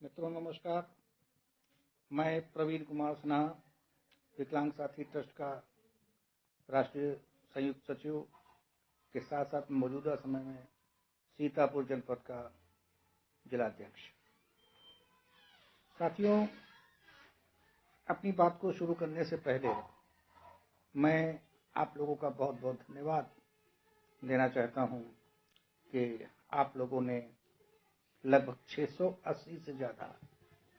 मित्रों नमस्कार। मैं प्रवीण कुमार सिन्हा, विकलांग साथी ट्रस्ट का राष्ट्रीय संयुक्त सचिव के साथ साथ मौजूदा समय में सीतापुर जनपद का जिलाध्यक्ष। साथियों, अपनी बात को शुरू करने से पहले मैं आप लोगों का बहुत बहुत धन्यवाद देना चाहता हूं कि आप लोगों ने लगभग 680 से ज़्यादा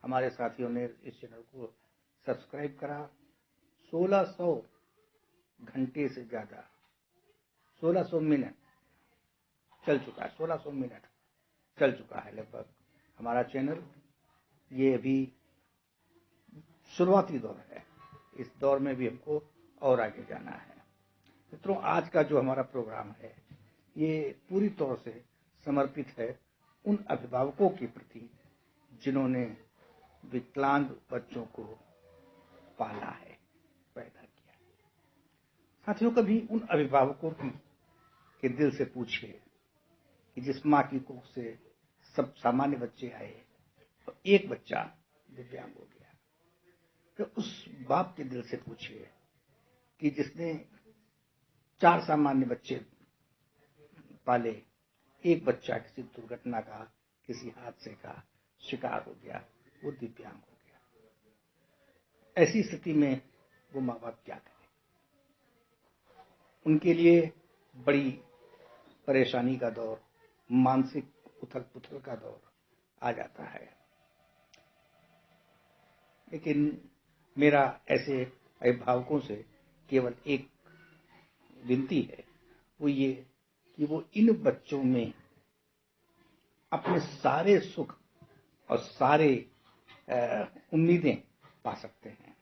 हमारे साथियों ने इस चैनल को सब्सक्राइब करा। 1600 घंटे से ज़्यादा 1600 मिनट चल चुका है। 1600 मिनट चल चुका है लगभग हमारा चैनल। ये अभी शुरुआती दौर है, इस दौर में भी हमको और आगे जाना है। मित्रों, आज का जो हमारा प्रोग्राम है ये पूरी तौर से समर्पित है उन अभिभावकों के प्रति जिन्होंने विकलांग बच्चों को पाला है, पैदा किया। साथियों, कभी उन अभिभावकों के दिल से पूछिए कि जिस माँ की कोख से सब सामान्य बच्चे आए तो एक बच्चा दिव्यांग हो गया, तो उस बाप के दिल से पूछिए कि जिसने 4 सामान्य बच्चे पाले, एक बच्चा किसी दुर्घटना का, किसी हादसे का शिकार हो गया, वो दिव्यांग हो गया। ऐसी स्थिति में वो माँ बाप क्या करें? उनके लिए बड़ी परेशानी का दौर, मानसिक उथल पुथल का दौर आ जाता है। लेकिन मेरा ऐसे अभिभावकों से केवल एक विनती है, वो ये कि वो इन बच्चों में अपने सारे सुख और सारे उम्मीदें पा सकते हैं।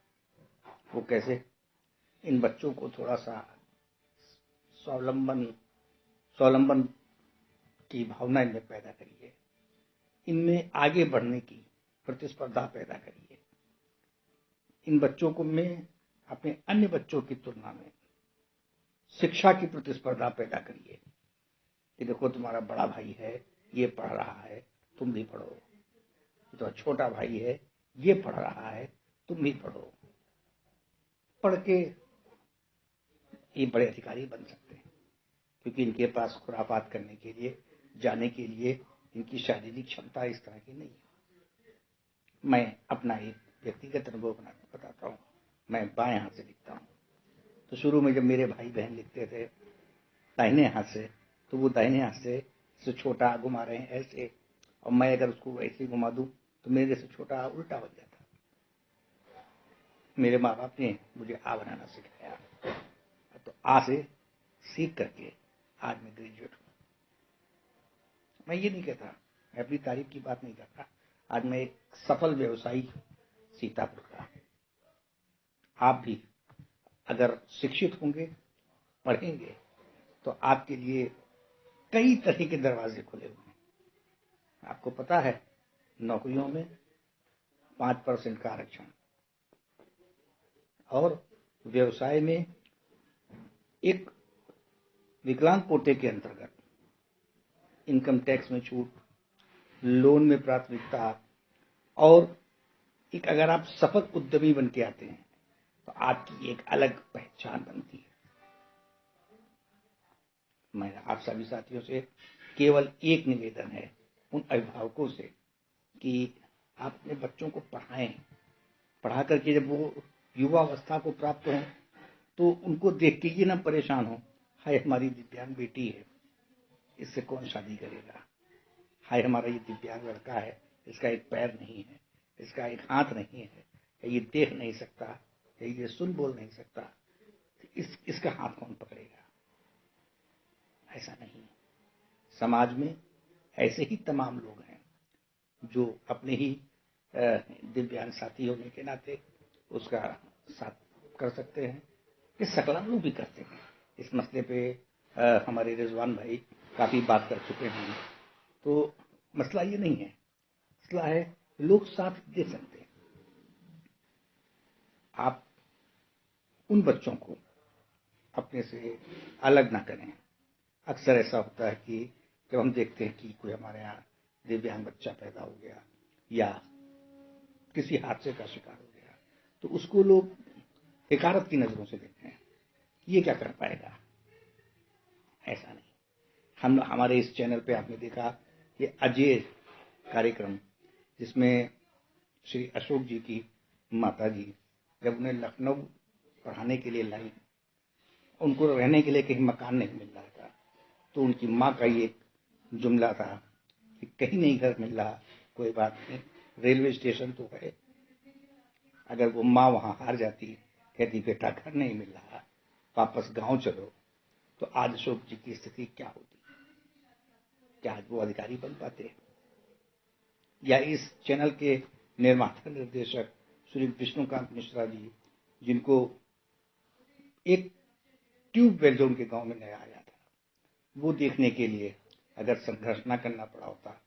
वो कैसे? इन बच्चों को थोड़ा सा स्वावलंबन की भावना इनमें पैदा करिए, इनमें आगे बढ़ने की प्रतिस्पर्धा पैदा करिए। इन बच्चों को में अपने अन्य बच्चों की तुलना में शिक्षा की प्रतिस्पर्धा पैदा करिए कि देखो, तुम्हारा बड़ा भाई है, ये पढ़ रहा है, तुम भी पढ़ो। तो छोटा भाई है, ये पढ़ रहा है, तुम भी पढ़ो। पढ़ के ये बड़े अधिकारी बन सकते हैं, क्योंकि इनके पास खुरापात करने के लिए, जाने के लिए इनकी शारीरिक क्षमता इस तरह की नहीं है। मैं अपना एक व्यक्तिगत अनुभव बताता हूँ। मैं बाएं हाथ से लिखता हूँ, तो शुरू में जब मेरे भाई बहन लिखते थे दाहिने हाथ से, तो वो दाहिने हाथ से छोटा घुमा रहे हैं ऐसे, और मैं अगर उसको ऐसे घुमा दूं तो मेरे से छोटा उल्टा हो जाता। मेरे माँ बाप ने मुझे आ बनाना सिखाया, तो आ से सीख करके आज मैं ग्रेजुएट हूं। मैं ये नहीं कहता, मैं अपनी तारीफ की बात नहीं करता, आज मैं एक सफल व्यवसायी सीतापुर का। आप भी अगर शिक्षित होंगे, पढ़ेंगे, तो आपके लिए कई तरह के दरवाजे खुले हुए हैं। आपको पता है, नौकरियों में 5% का आरक्षण, और व्यवसाय में एक विकलांग कोटे के अंतर्गत इनकम टैक्स में छूट, लोन में प्राथमिकता, और एक अगर आप सफल उद्यमी बन के आते हैं तो आपकी एक अलग पहचान बनती है। मैं आप सभी साथियों से केवल एक निवेदन है, उन अभिभावकों से, कि आप अपने बच्चों को पढ़ाएं। पढ़ा करके जब वो युवा अवस्था को प्राप्त हों तो उनको देख के ये ना परेशान हो, हाय हमारी दिव्यांग बेटी है, इससे कौन शादी करेगा, हाय हमारा ये दिव्यांग लड़का है, इसका एक पैर नहीं है, इसका एक हाथ नहीं है, ये देख नहीं सकता, ये सुन बोल नहीं सकता, इसका हाथ कौन पकड़ेगा? ऐसा नहीं। समाज में ऐसे ही तमाम लोग हैं जो अपने ही दिव्यांग साथी होने के नाते उसका साथ कर सकते हैं। ये सकलाम लोग भी करते हैं। इस मसले पे हमारे रिजवान भाई काफी बात कर चुके हैं। तो मसला ये नहीं है, मसला है लोग साथ दे सकते हैं। आप उन बच्चों को अपने से अलग ना करें। अक्सर ऐसा होता है कि जब हम देखते हैं कि कोई हमारे यहाँ दिव्यांग बच्चा पैदा हो गया या किसी हादसे का शिकार हो गया तो उसको लोग हकारत की नजरों से देखते हैं, ये क्या कर पाएगा। ऐसा नहीं। हमारे इस चैनल पे आपने देखा ये अजय कार्यक्रम, जिसमें श्री अशोक जी की माता जी जब उन्हें लखनऊ पढ़ाने के लिए लाई, उनको रहने के लिए कहीं मकान नहीं मिल रहा था, तो उनकी माँ का ये जुमला था कि कहीं नहीं घर मिल रहा, कोई बात नहीं, रेलवे स्टेशन तो है। अगर वो माँ वहां हार जाती, कहती बेटा घर नहीं मिल रहा, वापस गांव चलो, तो आज अशोक जी की स्थिति क्या होती? क्या आज वो अधिकारी बन पाते? या इस चैनल के निर्माता निर्देशक श्री विष्णुकांत मिश्रा जी, जिनको एक ट्यूबवेल जो उनके गांव में नया आया था, वो देखने के लिए अगर संघर्ष न करना पड़ा होता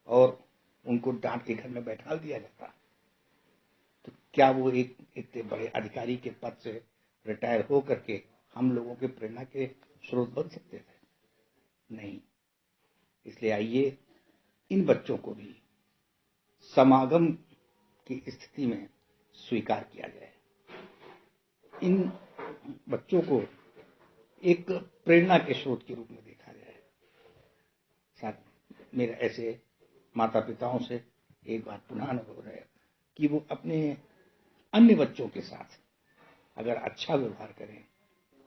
और उनको डांट के घर में बैठा दिया जाता, तो क्या वो एक इतने बड़े अधिकारी के पद से रिटायर हो करके हम लोगों के प्रेरणा के स्रोत बन सकते थे? नहीं। इसलिए आइए इन बच्चों को भी समागम की स्थिति में स्वीकार किया जाए, इन बच्चों को एक प्रेरणा के स्रोत के रूप में देखा जाए। साथ मेरा ऐसे माता पिताओं से एक बात पुनः अनुरोध है कि वो अपने अन्य बच्चों के साथ अगर अच्छा व्यवहार करें,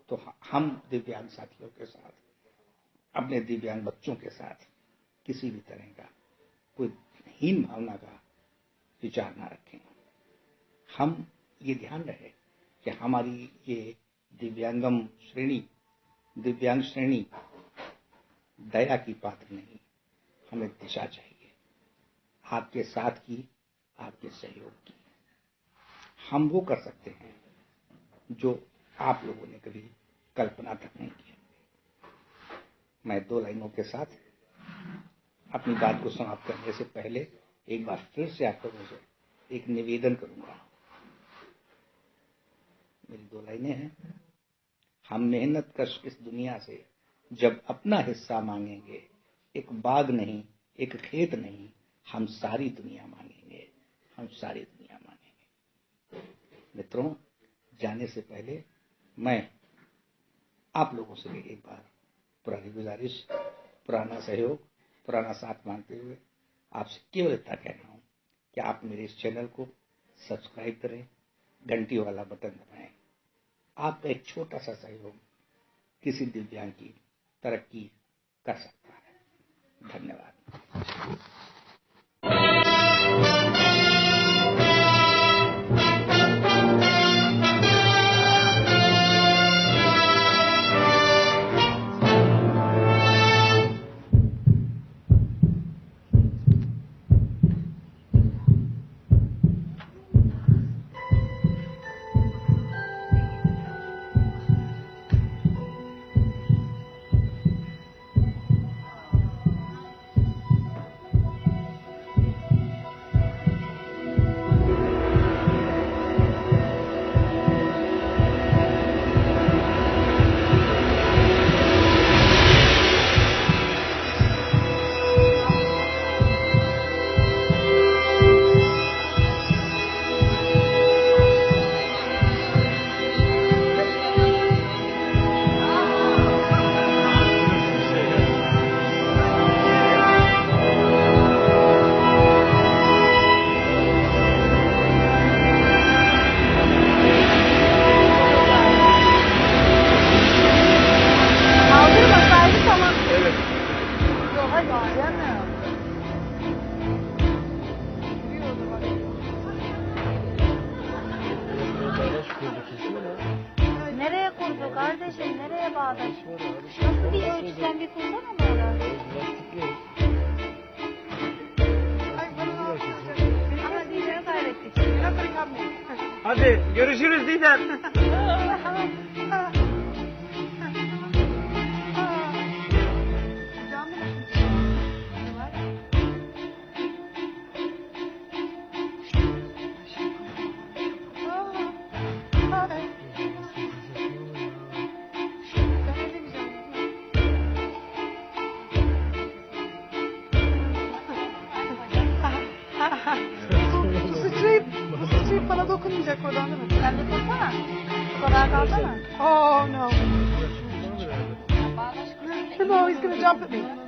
तो हम दिव्यांग साथियों के साथ, अपने दिव्यांग बच्चों के साथ किसी भी तरह का कोई हीन भावना का विचार ना रखें। हम ये ध्यान रहे कि हमारी ये दिव्यांग श्रेणी दया की पात्र नहीं, हमें दिशा चाहिए, आपके साथ की, आपके सहयोग की। हम वो कर सकते हैं जो आप लोगों ने कभी कल्पना तक नहीं की। मैं 2 लाइनों के साथ अपनी बात को समाप्त करने से पहले एक बार फिर से आप लोगों से एक निवेदन करूंगा। मेरी 2 लाइनें हैं। हम मेहनत कश इस दुनिया से जब अपना हिस्सा मांगेंगे, एक बाग नहीं, एक खेत नहीं, हम सारी दुनिया मांगेंगे, हम सारी दुनिया मांगेंगे। मित्रों, जाने से पहले मैं आप लोगों से एक बार पुरानी गुजारिश, पुराना सहयोग, पुराना साथ मांगते हुए आपसे केवल इतना कह रहा हूं कि आप मेरे इस चैनल को सब्सक्राइब करें, घंटी वाला बटन दबाएं। आपका एक छोटा सा सहयोग किसी दिव्यांग की तरक्की कर सकता है। धन्यवाद। Nereye kurdu kardeşim? Nereye bağladı? Nasıl bir ölçüden bir kursana böyle? Ama Didem'i kaybettik. Hadi görüşürüz Didem. Ha ha. Bana dokunmayacak oradan değil mi? Sen de tutsana. Bu kadar kalsana. Oh no. Bağdaş kuruyor. No, he's gonna jump at me.